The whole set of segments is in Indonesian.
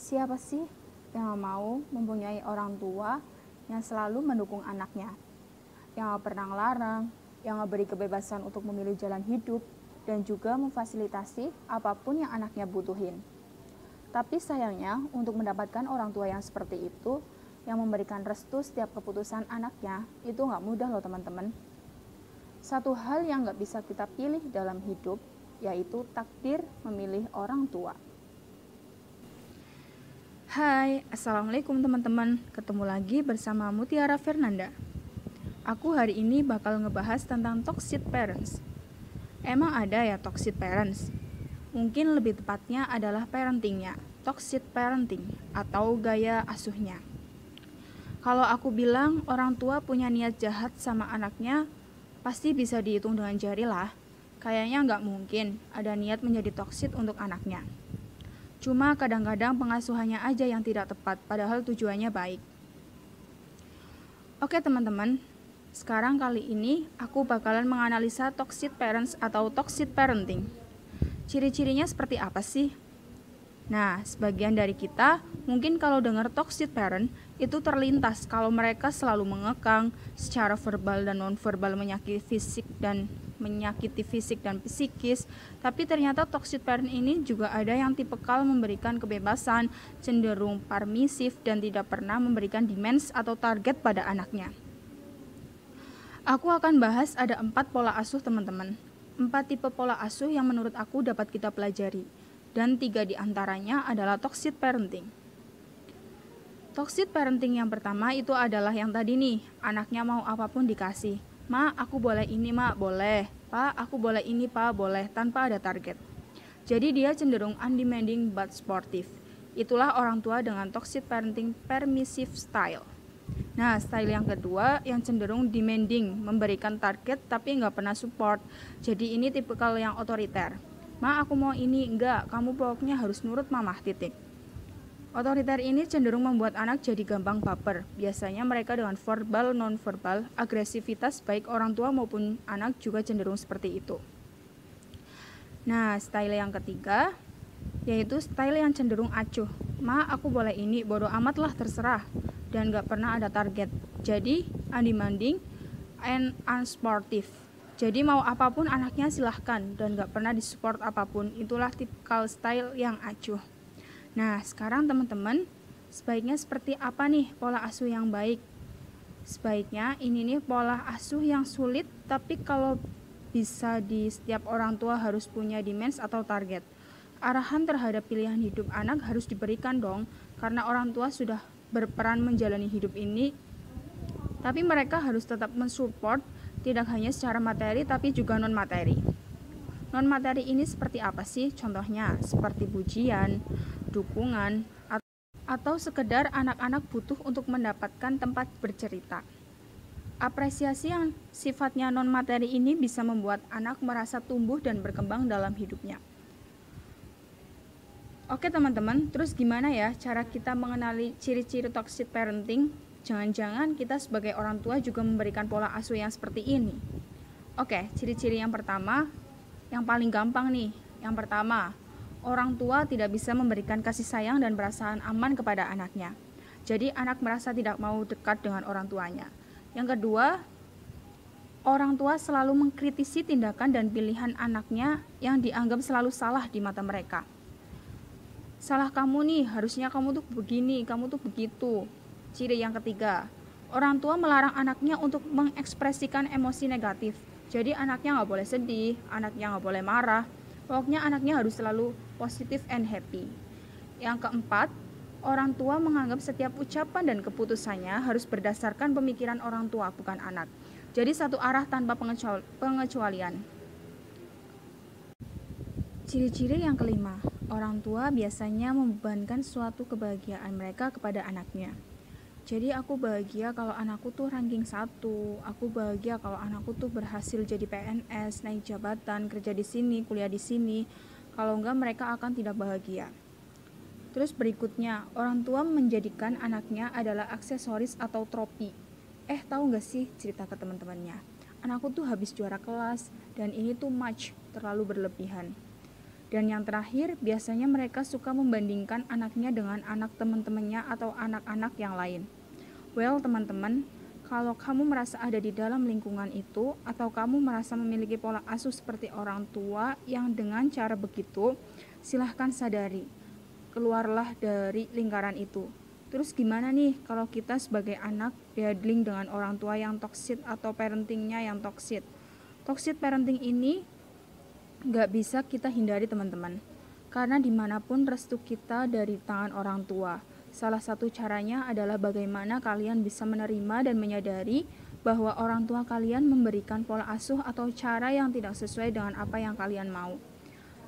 Siapa sih yang mau mempunyai orang tua yang selalu mendukung anaknya, yang gak pernah ngelarang, yang gak beri kebebasan untuk memilih jalan hidup, dan juga memfasilitasi apapun yang anaknya butuhin. Tapi sayangnya, untuk mendapatkan orang tua yang seperti itu, yang memberikan restu setiap keputusan anaknya, itu gak mudah loh teman-teman. Satu hal yang gak bisa kita pilih dalam hidup, yaitu takdir memilih orang tua. Hai, Assalamualaikum teman-teman. Ketemu lagi bersama Mutiara Fernanda. Aku hari ini bakal ngebahas tentang toxic parents. Emang ada ya toxic parents? Mungkin lebih tepatnya adalah parentingnya, toxic parenting, atau gaya asuhnya. Kalau aku bilang orang tua punya niat jahat sama anaknya, pasti bisa dihitung dengan jari lah. Kayaknya nggak mungkin ada niat menjadi toxic untuk anaknya. Cuma kadang-kadang pengasuhannya aja yang tidak tepat, padahal tujuannya baik. Oke teman-teman, sekarang kali ini aku bakalan menganalisa toxic parents atau toxic parenting. Ciri-cirinya seperti apa sih? Nah, sebagian dari kita mungkin kalau dengar toxic parent itu terlintas kalau mereka selalu mengekang secara verbal dan non-verbal menyakiti fisik dan psikis. Tapi ternyata toxic parent ini juga ada yang tipikal memberikan kebebasan, cenderung permisif dan tidak pernah memberikan demands atau target pada anaknya. Aku akan bahas ada 4 pola asuh teman-teman. 4 tipe pola asuh yang menurut aku dapat kita pelajari. Dan 3 diantaranya adalah toxic parenting. Toxic parenting yang pertama itu adalah yang tadi nih, anaknya mau apapun dikasih. Ma, aku boleh ini, Ma, boleh. Pa, aku boleh ini, Pa, boleh, tanpa ada target. Jadi dia cenderung undemanding but sportive. Itulah orang tua dengan toxic parenting permissive style. Nah, style yang kedua yang cenderung demanding, memberikan target tapi nggak pernah support. Jadi ini tipikal yang otoriter. Ma, aku mau ini, enggak, kamu pokoknya harus nurut mamah, titik. Otoriter ini cenderung membuat anak jadi gampang baper. Biasanya mereka dengan verbal, non-verbal, agresivitas baik orang tua maupun anak juga cenderung seperti itu. Nah, style yang ketiga yaitu style yang cenderung acuh. Ma, aku boleh ini, bodoh amat lah terserah. Dan gak pernah ada target. Jadi, undemanding and unsportive. Jadi mau apapun anaknya silahkan dan gak pernah disupport apapun. Itulah tipikal style yang acuh. Nah, sekarang teman-teman, sebaiknya seperti apa nih pola asuh yang baik? Sebaiknya ini nih pola asuh yang sulit, tapi kalau bisa di setiap orang tua harus punya demands atau target. Arahan terhadap pilihan hidup anak harus diberikan dong, karena orang tua sudah berperan menjalani hidup ini, tapi mereka harus tetap mensupport, tidak hanya secara materi tapi juga non-materi. Non-materi ini seperti apa sih? Contohnya seperti pujian, dukungan, atau sekedar anak-anak butuh untuk mendapatkan tempat bercerita. Apresiasi yang sifatnya non-materi ini bisa membuat anak merasa tumbuh dan berkembang dalam hidupnya. Oke teman-teman, terus gimana ya cara kita mengenali ciri-ciri toxic parenting? Jangan-jangan kita sebagai orang tua juga memberikan pola asuh yang seperti ini. Oke, ciri-ciri yang pertama, yang paling gampang nih. Yang pertama, orang tua tidak bisa memberikan kasih sayang dan perasaan aman kepada anaknya. Jadi anak merasa tidak mau dekat dengan orang tuanya. Yang kedua, orang tua selalu mengkritisi tindakan dan pilihan anaknya yang dianggap selalu salah di mata mereka. Salah kamu nih, harusnya kamu tuh begini, kamu tuh begitu. Ciri yang ketiga, orang tua melarang anaknya untuk mengekspresikan emosi negatif. Jadi anaknya gak boleh sedih, anaknya gak boleh marah. Pokoknya anaknya harus selalu positive and happy. Yang keempat, orang tua menganggap setiap ucapan dan keputusannya harus berdasarkan pemikiran orang tua, bukan anak. Jadi satu arah tanpa pengecualian. Ciri-ciri yang kelima, orang tua biasanya membebankan suatu kebahagiaan mereka kepada anaknya. Jadi aku bahagia kalau anakku tuh ranking 1, aku bahagia kalau anakku tuh berhasil jadi PNS, naik jabatan, kerja di sini, kuliah di sini. Kalau enggak mereka akan tidak bahagia. Terus berikutnya, orang tua menjadikan anaknya adalah aksesoris atau tropi. Tahu enggak sih cerita ke teman-temannya? Anakku tuh habis juara kelas dan ini tuh much, terlalu berlebihan. Dan yang terakhir, biasanya mereka suka membandingkan anaknya dengan anak teman-temannya atau anak-anak yang lain. Well, teman-teman, kalau kamu merasa ada di dalam lingkungan itu, atau kamu merasa memiliki pola asuh seperti orang tua yang dengan cara begitu, silahkan sadari, keluarlah dari lingkaran itu. Terus gimana nih kalau kita sebagai anak dealing dengan orang tua yang toxic atau parentingnya yang toxic? Toxic parenting ini nggak bisa kita hindari, teman-teman, karena dimanapun restu kita dari tangan orang tua. Salah satu caranya adalah bagaimana kalian bisa menerima dan menyadari bahwa orang tua kalian memberikan pola asuh atau cara yang tidak sesuai dengan apa yang kalian mau.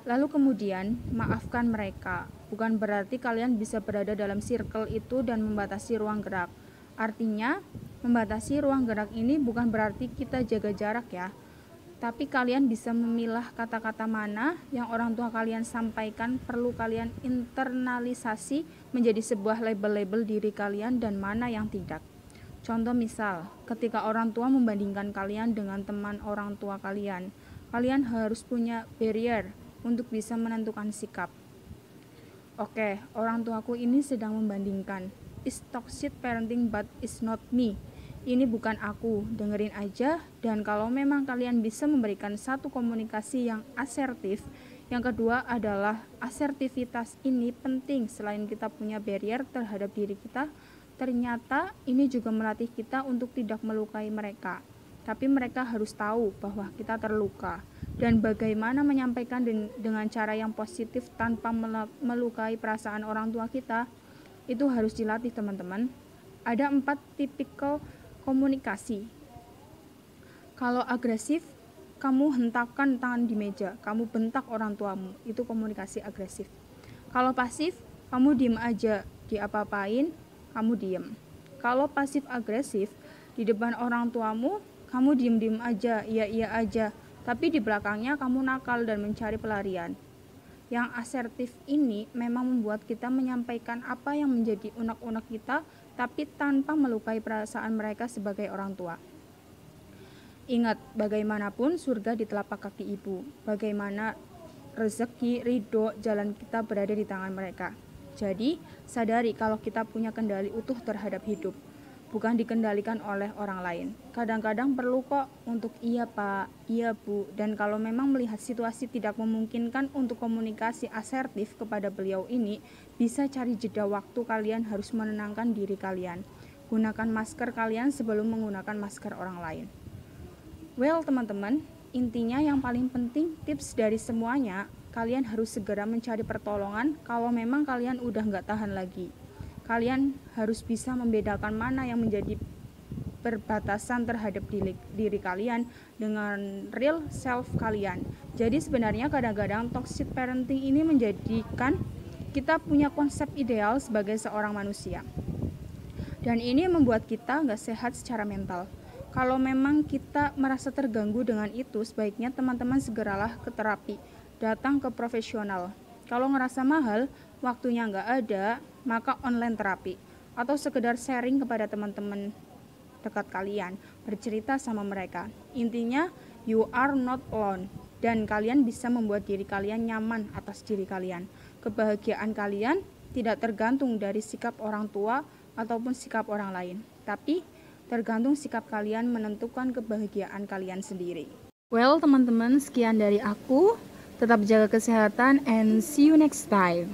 Lalu kemudian maafkan mereka. Bukan berarti kalian bisa berada dalam circle itu dan membatasi ruang gerak. Artinya membatasi ruang gerak ini bukan berarti kita jaga jarak ya, tapi kalian bisa memilah kata-kata mana yang orang tua kalian sampaikan perlu kalian internalisasi menjadi sebuah label-label diri kalian dan mana yang tidak. Contoh misal, ketika orang tua membandingkan kalian dengan teman orang tua kalian, kalian harus punya barrier untuk bisa menentukan sikap. Oke, orang tuaku ini sedang membandingkan. Is toxic parenting but is not me. Ini bukan aku, dengerin aja. Dan kalau memang kalian bisa memberikan satu komunikasi yang asertif, yang kedua adalah asertivitas ini penting. Selain kita punya barrier terhadap diri kita, ternyata ini juga melatih kita untuk tidak melukai mereka. Tapi mereka harus tahu bahwa kita terluka. Dan bagaimana menyampaikan dengan cara yang positif tanpa melukai perasaan orang tua kita, itu harus dilatih, teman-teman. Ada 4 tipikal komunikasi. Kalau agresif, kamu hentakkan tangan di meja, kamu bentak orang tuamu, itu komunikasi agresif. Kalau pasif, kamu diem aja, diapa-apain, kamu diem. Kalau pasif agresif, di depan orang tuamu, kamu diem-diem aja, iya-iya aja, tapi di belakangnya kamu nakal dan mencari pelarian. Yang asertif ini memang membuat kita menyampaikan apa yang menjadi unek-unek kita, tapi tanpa melukai perasaan mereka sebagai orang tua. Ingat, bagaimanapun surga di telapak kaki ibu. Bagaimana rezeki, ridho, jalan kita berada di tangan mereka. Jadi, sadari kalau kita punya kendali utuh terhadap hidup, bukan dikendalikan oleh orang lain. Kadang-kadang perlu kok untuk iya pak, iya bu, dan kalau memang melihat situasi tidak memungkinkan untuk komunikasi asertif kepada beliau ini, bisa cari jeda waktu. Kalian harus menenangkan diri kalian. Gunakan masker kalian sebelum menggunakan masker orang lain. Well, teman-teman, intinya yang paling penting tips dari semuanya, kalian harus segera mencari pertolongan kalau memang kalian udah nggak tahan lagi. Kalian harus bisa membedakan mana yang menjadi perbatasan terhadap diri kalian dengan real self kalian. Jadi sebenarnya kadang-kadang toxic parenting ini menjadikan kita punya konsep ideal sebagai seorang manusia. Dan ini membuat kita nggak sehat secara mental. Kalau memang kita merasa terganggu dengan itu, sebaiknya teman-teman segeralah ke terapi, datang ke profesional. Kalau ngerasa mahal, waktunya nggak ada, maka online terapi. Atau sekedar sharing kepada teman-teman dekat kalian, bercerita sama mereka. Intinya, you are not alone. Dan kalian bisa membuat diri kalian nyaman atas diri kalian. Kebahagiaan kalian tidak tergantung dari sikap orang tua ataupun sikap orang lain. Tapi, tergantung sikap kalian menentukan kebahagiaan kalian sendiri. Well, teman-teman, sekian dari aku. Tetap jaga kesehatan and see you next time.